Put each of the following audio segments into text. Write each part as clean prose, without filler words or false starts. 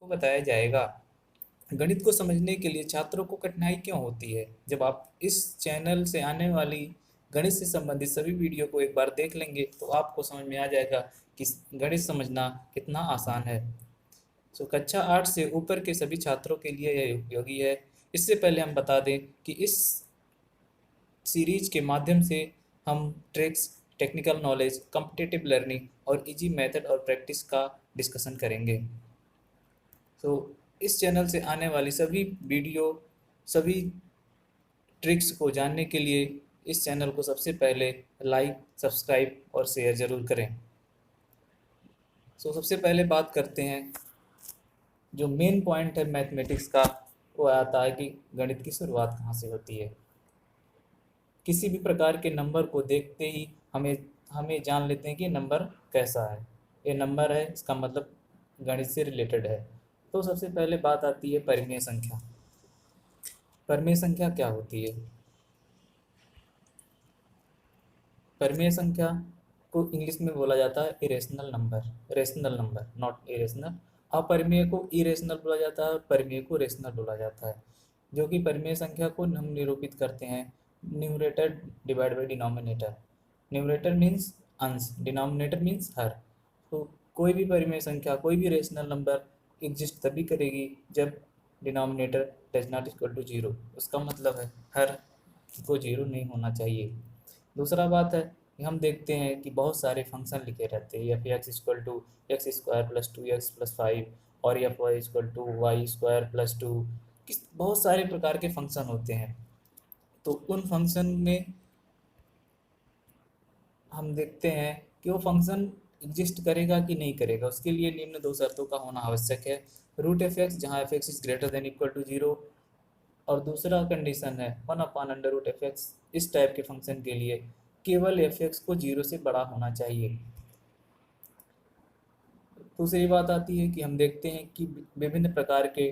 को बताया जाएगा। गणित को समझने के लिए छात्रों को कठिनाई क्यों होती है? जब आप इस चैनल से आने वाली गणित से संबंधित सभी वीडियो को एक बार देख लेंगे तो आपको समझ में आ जाएगा कि गणित समझना कितना आसान है। कक्षा 8 से ऊपर के सभी छात्रों के लिए यह उपयोगी है। इससे पहले हम बता दें कि इस सीरीज के माध्यम से हम tricks, technical knowledge, competitive learning और इजी मेथड और प्रैक्टिस का डिस्कशन करेंगे। तो इस चैनल से आने वाली सभी वीडियो, सभी ट्रिक्स को जानने के लिए इस चैनल को सबसे पहले लाइक, सब्सक्राइब और शेयर ज़रूर करें। सबसे पहले बात करते हैं, जो मेन पॉइंट है मैथमेटिक्स का, वो आता है कि गणित की शुरुआत कहाँ से होती है। किसी भी प्रकार के नंबर को देखते ही हमें हमें जान लेते हैं कि नंबर कैसा है। ये नंबर है, इसका मतलब गणित से रिलेटेड है। तो सबसे पहले बात आती है परिमेय संख्या। परिमेय संख्या क्या होती है? परिमेय संख्या को इंग्लिश में बोला जाता है irrational number. Rational number, not irrational. अपरिमेय को इरेशनल बोला जाता है, परिमेय को रेशनल बोला जाता है। जो कि परिमेय संख्या को हम निरूपित करते हैं numerator divide by denominator. Numerator means अंश, डिनोमिनेटर मीन्स हर। तो कोई भी परिमेय संख्या, कोई भी रेशनल नंबर एग्जिस्ट तभी करेगी जब denominator does not equal to zero. उसका मतलब है हर को जीरो नहीं होना चाहिए। दूसरा बात है कि हम देखते हैं कि बहुत सारे फंक्शन लिखे रहते हैं, F X equal to X square plus 2x plus 5 और F Y equal to Y square plus 2। किस बहुत सारे प्रकार के फंक्शन होते हैं। तो उन फंक्शन में हम देखते हैं कि वो फंक्शन एग्जिस्ट करेगा कि नहीं करेगा। उसके लिए निम्न दो शर्तों का होना आवश्यक है। रूट एफ एक्स, जहाँ F X is greater than equal to zero, और दूसरा कंडीशन है 1/√f(x)। इस टाइप के फंक्शन के लिए केवल एफ एक्स को जीरो से बड़ा होना चाहिए। दूसरी बात आती है कि हम देखते हैं कि विभिन्न प्रकार के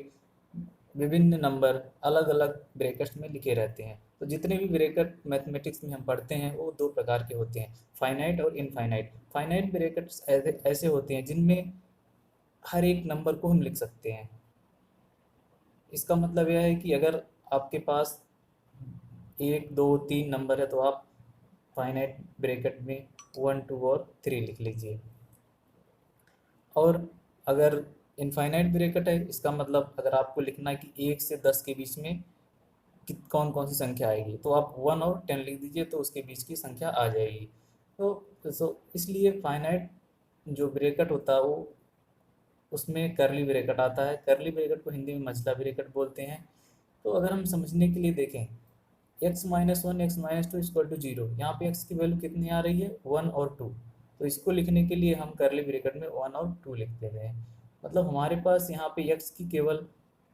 विभिन्न नंबर अलग अलग ब्रैकेट्स में लिखे रहते हैं। तो जितने भी ब्रैकेट मैथमेटिक्स में हम पढ़ते हैं वो दो प्रकार के होते हैं, फाइनाइट और इनफाइनाइट। फाइनाइट ब्रैकेट्स ऐसे होते हैं जिनमें हर एक नंबर को हम लिख सकते हैं। इसका मतलब यह है कि अगर आपके पास एक, दो, तीन नंबर है तो आप फाइनाइट ब्रैकेट में 1, 2 और 3 लिख लीजिए। और अगर इनफाइनाइट ब्रैकेट है, इसका मतलब अगर आपको लिखना है कि 1 से 10 के बीच में कि कौन कौन सी संख्या आएगी, तो आप 1 और 10 लिख दीजिए तो उसके बीच की संख्या आ जाएगी। इसलिए फाइनाइट जो ब्रैकेट होता है वो उसमें करली ब्रैकेट आता है। करली ब्रैकेट को हिंदी में मझला ब्रैकेट बोलते हैं। तो अगर हम समझने के लिए देखें, x-1 x-2 equal to zero, यहाँ पे x की वैल्यू कितनी आ रही है, 1 और 2। तो इसको लिखने के लिए हम करली ब्रैकेट में 1 और 2 लिख देते हैं। मतलब हमारे पास यहाँ पे x की केवल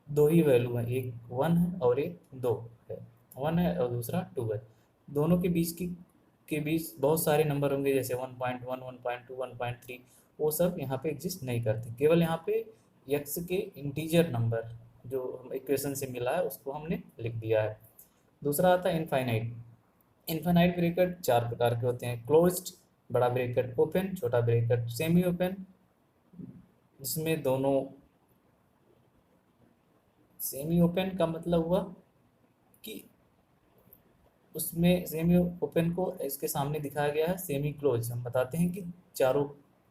दो ही वैल्यू है, एक 1 है और एक 2 है। 1 है और दूसरा 2 है। दोनों के बीच बहुत सारे नंबर होंगे, जैसे 1.1, 1.2, 1.3। वो सब यहाँ पे एग्जिस्ट नहीं करते। केवल यहाँ पे x के इंटीजर नंबर जो इक्वेशन से मिला है उसको हमने लिख दिया है। दूसरा आता है इनफाइनाइट। इनफाइनाइट ब्रैकेट चार प्रकार के होते हैं, क्लोज्ड, बड़ा ब्रैकेट, ओपन, छोटा ब्रैकेट, सेमी ओपन। जिसमें दोनों, सेमी ओपन का मतलब हुआ कि उसमें सेमी ओपन को इसके सामने दिखाया गया है सेमी क्लोज। हम बताते हैं कि चारों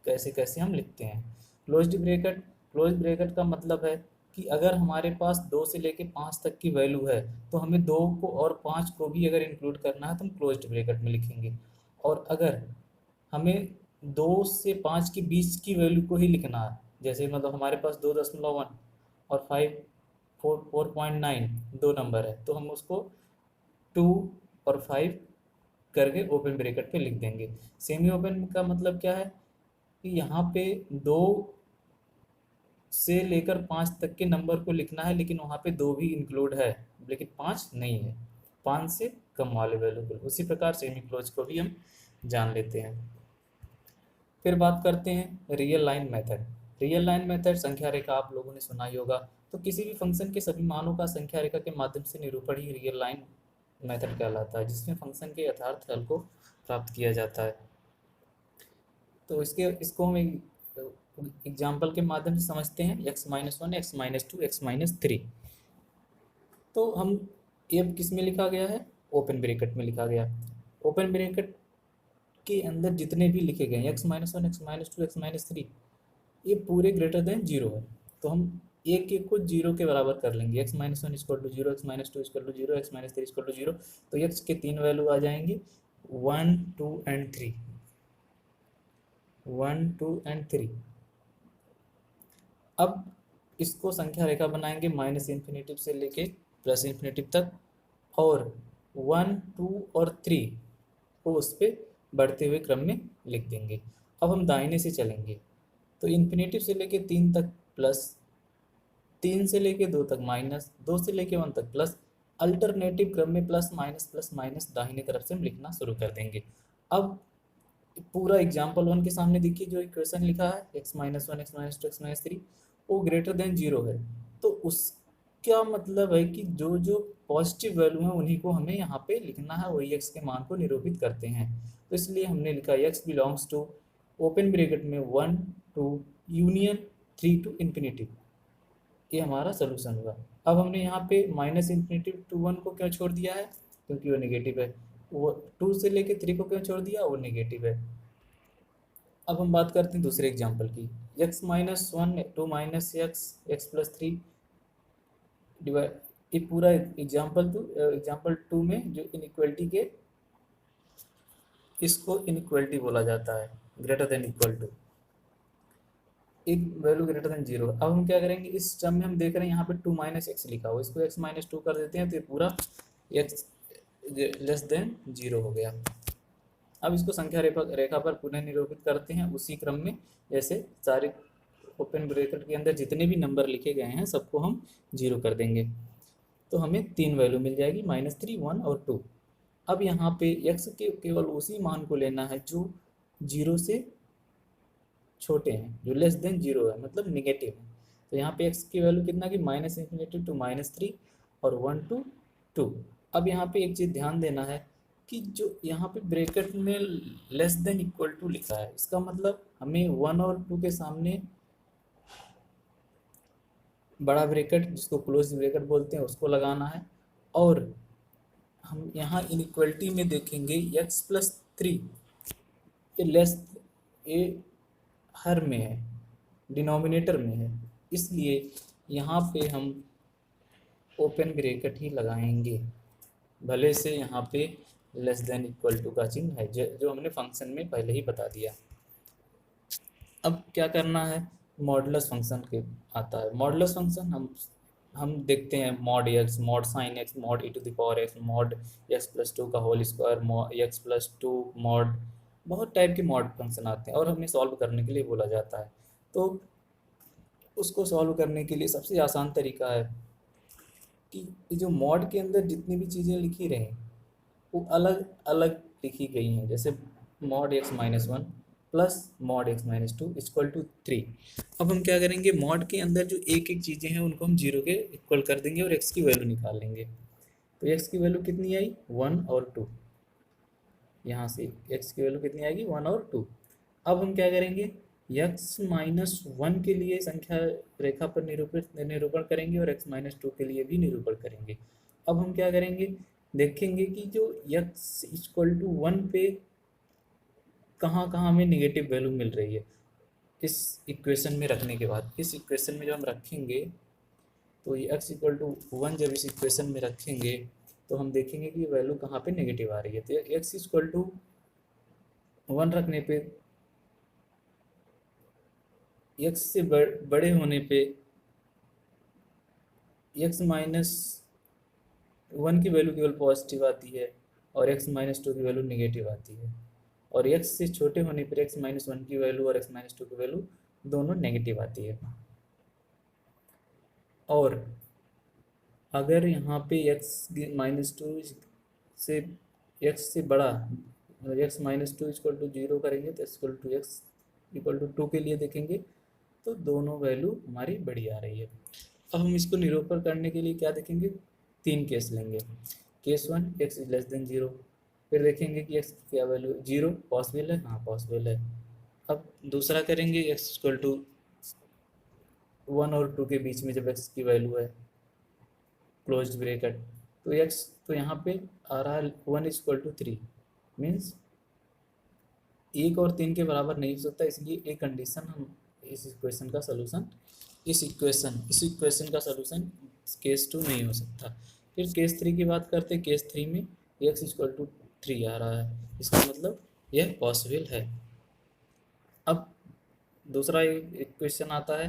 कैसे कैसे हम लिखते हैं। क्लोज्ड ब्रैकेट, क्लोज ब्रैकेट का मतलब है कि अगर हमारे पास 2 से लेके 5 तक की वैल्यू है तो हमें 2 को और 5 को भी अगर इंक्लूड करना है तो हम क्लोज्ड ब्रैकेट में लिखेंगे। और अगर हमें 2 से 5 के बीच की वैल्यू को ही लिखना है, जैसे मतलब हमारे पास 2.1 और 4.9 दो नंबर है, तो हम उसको 2 और 5 करके ओपन ब्रैकेट पे लिख देंगे। सेमी ओपन का मतलब क्या है कि यहाँ पे 2 से लेकर 5 तक के नंबर को लिखना है, लेकिन वहाँ पे 2 भी इंक्लूड है लेकिन 5 नहीं है, 5 से कम वाले वैल्यू को। उसी प्रकार सेमी क्लोज को भी हम जान लेते हैं। फिर बात करते हैं real line method. Real line method, संख्या रेखा आप लोगों ने सुना ही होगा। तो किसी भी फंक्शन के सभी मानों का संख्या रेखा के माध्यम से निरूपण ही रियल लाइन मेथड कहलाता है, जिसमें फंक्शन के यथार्थ हल को प्राप्त किया जाता है। तो इसको हम एग्जाम्पल के माध्यम से समझते हैं, x-1, x-2, x-3। तो हम ये अब किस में लिखा गया है, ओपन ब्रैकेट में लिखा गया। ओपन ब्रैकेट के अंदर जितने भी लिखे गए हैं x-1, x-2, x-3, ये पूरे ग्रेटर देन जीरो है। तो हम एक एक को जीरो के बराबर कर लेंगे, x-1 equal to zero, x-2 equal to zero, x-3 equal to zero. तो x के तीन वैल्यू आ जाएंगे 1, 2 एंड 3, 1, 2 एंड 3। अब इसको संख्या रेखा बनाएंगे माइनस इन्फिनेटिव से लेके प्लस इन्फिनेटिव तक, और 1, 2 और 3 को उस पर बढ़ते हुए क्रम में लिख देंगे। अब हम दाहिने से चलेंगे, तो इन्फिनेटिव से लेके 3 तक प्लस, 3 से लेके 2 तक माइनस, 2 से लेके 1 तक प्लस, अल्टरनेटिव क्रम में प्लस माइनस दाहिने तरफ से हम लिखना शुरू कर देंगे। अब पूरा एग्जाम्पल 1 के सामने देखिए, जो इक्वेशन लिखा है x-1, x-2, x-3, वो ग्रेटर देन जीरो है। तो उसका मतलब है कि जो जो पॉजिटिव वैल्यू है उन्हीं को हमें यहाँ पे लिखना है, वही x के मान को निरूपित करते हैं। तो इसलिए हमने लिखा x belongs to open bracket में 1 टू यूनियन 3 टू इन्फिनिटिव। ये हमारा सोल्यूशन हुआ। अब हमने यहाँ पे माइनस इन्फिनिटिव टू 1 को क्यों छोड़ दिया है, क्योंकि वो नेगेटिव है। वो 2 से लेके 3 को क्यों छोड़ दिया, वो नेगेटिव है। अब हम बात करते हैं दूसरे एग्जाम्पल की, x-1 2 minus x plus 3 divide, ये पूरा एग्जाम्पल टू में जो इनइक्वलिटी के, इसको इनइक्वलिटी बोला जाता है, ग्रेटर देन इक्वल टू, एक वैल्यू ग्रेटर देन जीरो। अब हम क्या करेंगे, इस टर्म में हम देख रहे हैं यहाँ पे 2 माइनस एक्स लिखा हुआ, इसको x-2 कर देते हैं, तो ये पूरा x लेस देन जीरो हो गया। अब इसको संख्या रेखा पर पुनः निरूपित करते हैं उसी क्रम में, जैसे सारे ओपन ब्रैकेट के अंदर जितने भी नंबर लिखे गए हैं सबको हम जीरो कर देंगे। तो हमें तीन वैल्यू मिल जाएगी, -3, 1 और 2। अब यहाँ पे x के केवल उसी मान को लेना है जो जीरो से छोटे हैं, जो लेस देन जीरो है, मतलब निगेटिव है। तो यहाँ पे x की वैल्यू कितना की -∞ टू -3 और 1 टू 2। अब यहाँ पे एक चीज़ ध्यान देना है कि जो यहाँ पे ब्रैकेट में लेस देन इक्वल टू लिखा है, इसका मतलब हमें 1 और 2 के सामने बड़ा ब्रैकेट, जिसको क्लोज ब्रैकेट बोलते हैं, उसको लगाना है। और हम यहाँ इनइक्वलिटी में देखेंगे x+3 ये लेस, ये हर में है, डिनोमिनेटर में है, इसलिए यहाँ पे हम ओपन ब्रैकेट ही लगाएंगे, भले से यहाँ पे लेस देन इक्वल टू का चिन्ह है, जो हमने फंक्शन में पहले ही बता दिया। अब क्या करना है, मॉडुलस फंक्शन के आता है। मॉडुलस फंक्शन हम देखते हैं, mod x, mod sine x, mod e⁻x, mod x+2 का होल स्क्वायर, x+2 मॉड, बहुत टाइप के मॉड फंक्शन आते हैं और हमें सॉल्व करने के लिए बोला जाता है। तो उसको सॉल्व करने के लिए सबसे आसान तरीका है कि जो मॉड के अंदर जितनी भी चीज़ें लिखी रहें वो अलग अलग लिखी गई हैं, जैसे mod x-1 plus mod x-2 equal to 3। अब हम क्या करेंगे, मॉड के अंदर जो एक एक चीज़ें हैं उनको हम जीरो के इक्वल कर देंगे और x की वैल्यू निकाल लेंगे। तो x की वैल्यू कितनी आई, 1 और 2। यहाँ से x की वैल्यू कितनी आएगी, 1 और 2। अब हम क्या करेंगे, x-1 के लिए संख्या रेखा पर निरूपण करेंगे और x-2 के लिए भी निरूपण करेंगे। अब हम क्या करेंगे, देखेंगे कि जो x=1 पे कहाँ कहाँ हमें नेगेटिव वैल्यू मिल रही है। इस इक्वेशन में रखने के बाद, इस इक्वेशन में जब हम रखेंगे तो ये x=1 जब इस इक्वेशन में रखेंगे तो हम देखेंगे कि वैल्यू कहाँ पे नेगेटिव आ रही है। तो x=1 रखने पे, x से बड़े होने पे x-1 की वैल्यू केवल पॉजिटिव आती है और x-2 की वैल्यू नेगेटिव आती है, और x से छोटे होने पर x-1 की वैल्यू और x-2 की वैल्यू दोनों नेगेटिव आती है। और अगर यहाँ पे x-2 से x से बड़ा, x-2 इक्वल टू 0 करेंगे तो x इक्वल टू 2 के लिए देखेंगे तो दोनों वैल्यू हमारी बड़ी आ रही है। अब हम इसको निरूपण करने के लिए क्या देखेंगे, तीन केस लेंगे। Case 1, x <0। फिर देखेंगे कि x क्या वैल्यू 0 पॉसिबल है, हाँ पॉसिबल है। अब दूसरा करेंगे x इक्वल टू 1 और 2 के बीच में जब x की वैल्यू है क्लोज्ड ब्रैकेट, तो x तो यहाँ पे आ रहा है 1 इक्वल टू 3, मीन्स 1 और 3 के बराबर नहीं हो सकता, इसलिए एक कंडीशन हम इस इक्वेशन का सोल्यूशन इस इक्वेशन का सोल्यूशन केस 2 नहीं हो सकता। फिर केस 3 की बात करते हैं। केस 3 में x इक्वल टू 3 आ रहा है, इसका मतलब यह पॉसिबल है। अब दूसरा इक्वेशन आता है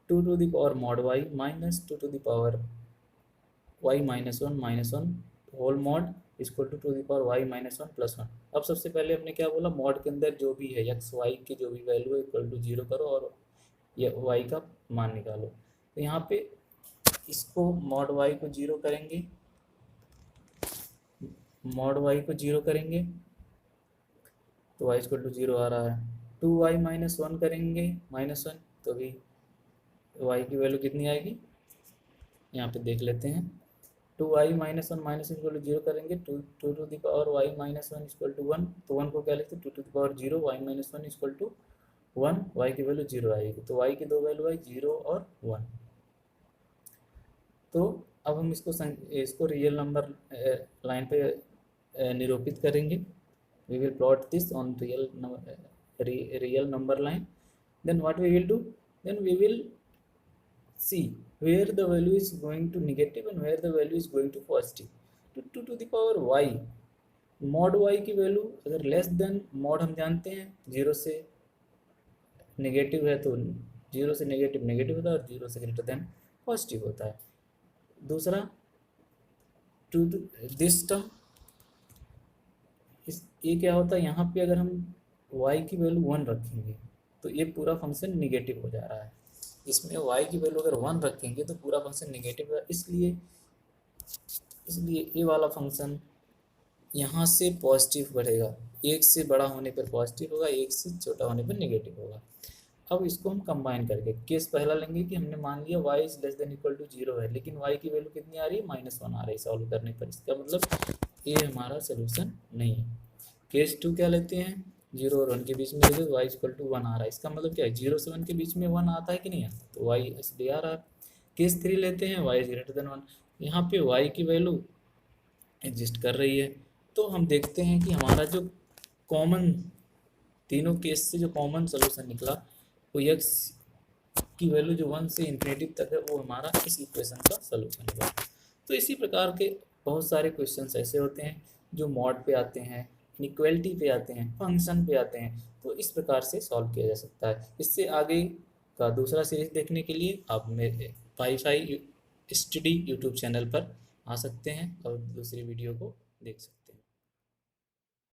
2 to the power mod y minus 2 to the power y minus one whole mod equal to the power y minus one plus one. अब सबसे पहले हमने क्या बोला, मॉड के अंदर जो भी है x y की जो भी वैल्यू है इक्वल टू 0 करो और ये y का मान निकालो। तो यहाँ पे इसको मॉड y को 0 करेंगे, मॉड y को 0 करेंगे तो y इक्वल टू 0 आ रहा है। 2y माइनस वन करेंगे माइनस वन, तो भी y की वैल्यू कितनी आएगी यहाँ पे देख लेते हैं। 2y minus one equal to 0 करेंगे, two to the power y minus one equal to 1, तो 1 को क्या लिखते हैं 2 to the power 0 y minus one equal to 1, y की वैल्यू 0 आएगी। तो y की दो वैल्यू आई 0 और 1। तो अब हम इसको रियल नंबर लाइन पे निरूपित करेंगे। We will plot this on real number line. Then what we will do, then we will see where the value is going to negative and where the value is going to positive. To the power y, mod y की value अगर less than mod हम जानते हैं 0 से negative है, तो 0 से negative negative होता है और 0 से ग्रेटर देन पॉजिटिव होता है। दूसरा टू दिस टर्म, ये क्या होता है, यहाँ पे अगर हम y की वैल्यू 1 रखेंगे तो ये पूरा फंक्शन निगेटिव हो जा रहा है। इसमें y की वैल्यू अगर 1 रखेंगे तो पूरा फंक्शन निगेटिव है, इसलिए ये वाला फंक्शन यहाँ से पॉजिटिव बढ़ेगा। 1 से बड़ा होने पर पॉजिटिव होगा, 1 से छोटा होने पर निगेटिव होगा। अब इसको हम कंबाइन करके केस पहला लेंगे कि हमने मान लिया y is less than equal to 0 है, लेकिन y की वैल्यू कितनी आ रही है -1 आ रही है सॉल्व करने पर। इसका मतलब ये हमारा सोल्यूशन नहीं है। केस 2 क्या लेते हैं, 0 और 1 के बीच में लेते हैं, y इक्वल टू 1 आ रहा है। इसका मतलब क्या है, 0 से 1 के बीच में 1 आता है कि नहीं आता, तो y इसलिए आ रहा है। केस 3 लेते हैं, y इज ग्रेटर देन 1, यहाँ पे y की वैल्यू एग्जिस्ट कर रही है। तो हम देखते हैं कि हमारा जो कॉमन तीनों केस से जो कॉमन सोल्यूशन निकला वो x की वैल्यू जो 1 से इन्फिनिटी तक है वो हमारा इस इक्वेशन का सोल्यूशन होगा। तो इसी प्रकार के बहुत सारे क्वेश्चंस ऐसे होते हैं जो मॉड पे आते हैं, इनइक्वालिटी पे आते हैं, फंक्शन पे आते हैं, तो इस प्रकार से सॉल्व किया जा सकता है। इससे आगे का दूसरा सीरीज देखने के लिए आप मेरे वाईफाई स्टडी यूट्यूब चैनल पर आ सकते हैं और दूसरी वीडियो को देख सकते हैं।